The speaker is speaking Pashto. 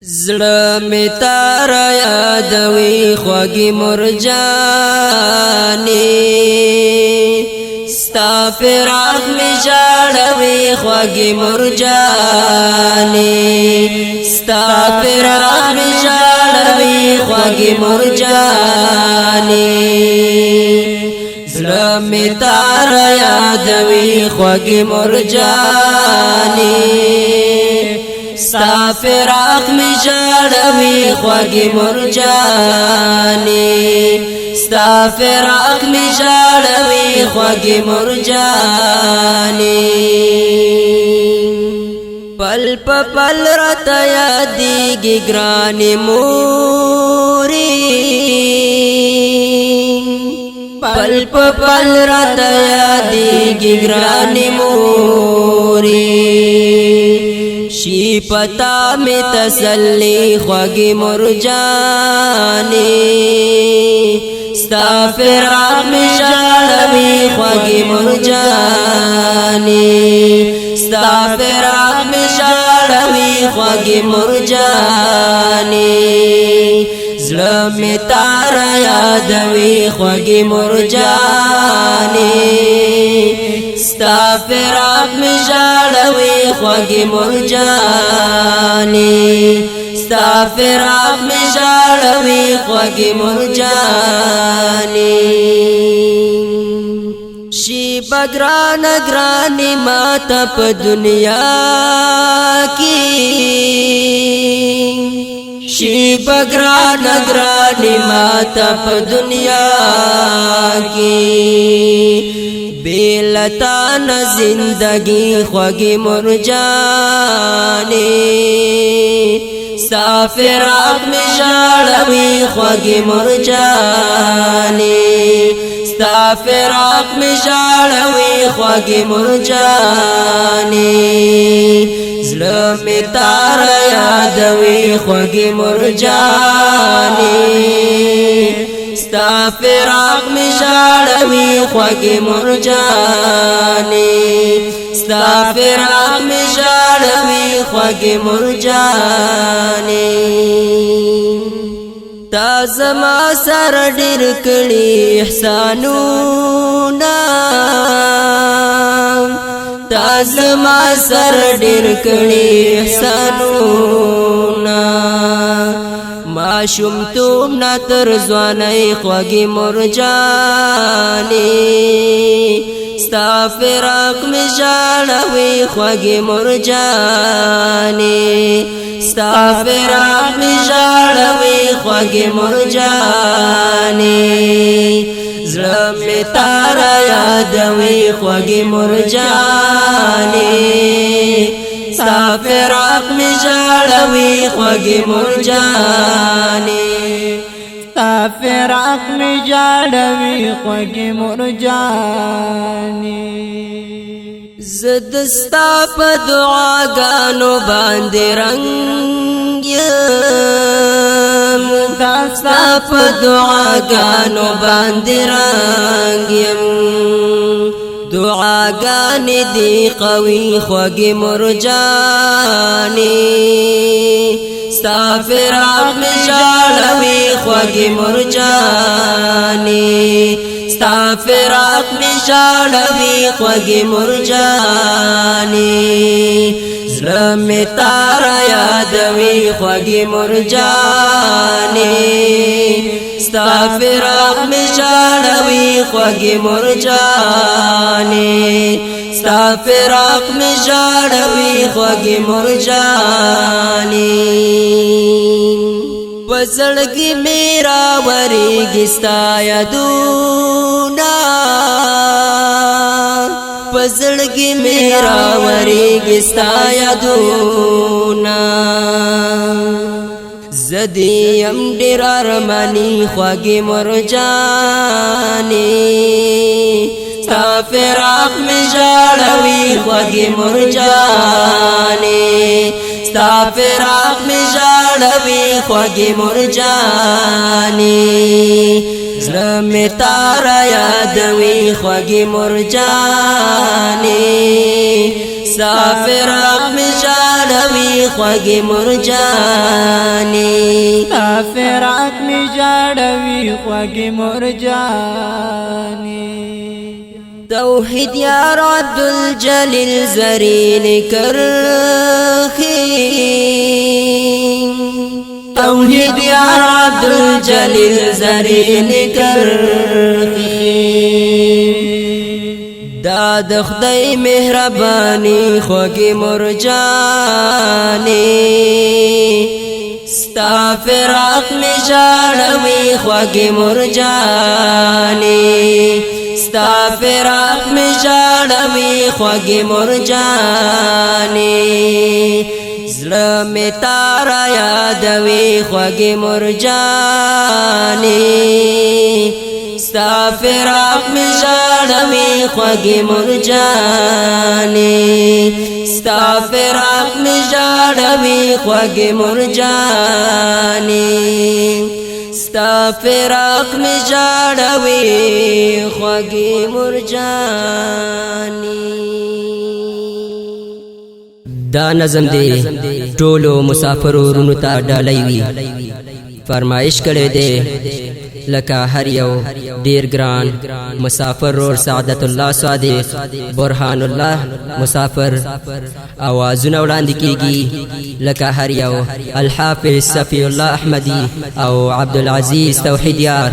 زړه می تار یادوي خوږی مرجانې ستا فراق می ژړوي خوږی مرجانې ستا فراق می ژړوي خوږی مرجانې زړه می تار یادوي خوږی مرجانې ستا فراق می ژړوي خوږی مرجانې ستا فراق می ژړوي خوږی مرجانې پل پل راته یادېږي ګرانې مورې پل پل راته یادېږي ګرانې مورې شي پتا می تسلی خوږی مرجانې ستا فراق می ژړوي خوږی مرجانې ستا فراق می ژړوي خوږی مرجانې زړه می تار یادوي خوږی مرجانې ستا فراق می ژړوي خوږی مرجانې ستا فراق می ژړوي خوږی مرجانې شي بګران ګران ماته په دنیا کې شي بګران ګران ماته په دنیا کې بیلتا ن زندگی خوږی مرجانې ستا فراق می ژړوي خوږی مرجانې ستا فراق می ژړوي خوږی مرجانې زړه می تار یادوي خوږی مرجانې ستا فراق می ژړوي خوږی مرجانې ستا فراق می ژړوي خوږی مرجانې تا زما سره ډېر کړي احسانونه تا زما سره ډېر کړي احسانونه ماشومتوب نه تر ځوانۍ خوږی مرجانې ستا فراق می ژړوي خوږی مرجانې ستا فراق می ژړوي خوږی مرجانې زړه می تار یادوي خوږی مرجانې ستا فراق می ژړوي خوږی مرجانې ستا فراق می ژړوي خوږی مرجانې زد ستا په دعاګانو باندې رنگ یم ستا په دعاګانو باندې رنگ یم دعاګانې دی قوي خوږی مرجانې ستا فراق می ژړوي خوږی مرجانې ستا فراق می ژړوي خوږی مرجانې زړه می تار یادوي خوږی مرجانې ستا فراق می ژړوي خوږی مرجانې ستا فراق می ژړوي خوږی مرجانې پزړګي میرا ورېږي ستا یادونه پزړګي میرا ورېږي ستا یادونه زدی یم ډېر ارماني خوږی مرجانې ستا فراق می ژړوي خوږی مرجانې ستا فراق می ژړوي خوږی مرجانې زړه می تار یادوي خوږی مرجانې ستا فراق می ژړوي جاړوي خوږې مرجانې تا فراق می جاړوي خوږې مرجانې توحید یار عبدالجلیل زرین کرخی توحید یار عبدالجلیل زرین کرخی دا د خدای مهرباني خوږې مرجانې ستا فراق می جاړوي خوږې مرجانې ستا فراق می جاړوي خوږې مرجانې زړه می تارا یادوي خوږې مرجانې ستا فراق می جاړوي خوږې مرجانې ستا فراق می جاړوي خوږې مرجانې ستا فراق می جاړوي خوږې مرجانې دا نظم دې ټولو مسافرو ورونو ته ډالۍ وي فرمایش کړی دی لکه هر یو ډیر ګران مسافر رور سعادت الله صادق برهان الله مسافر اوازونه وړاندې کیږي لکه هر یو الحافظ صفی الله احمدی او عبدالعزیز توحید یار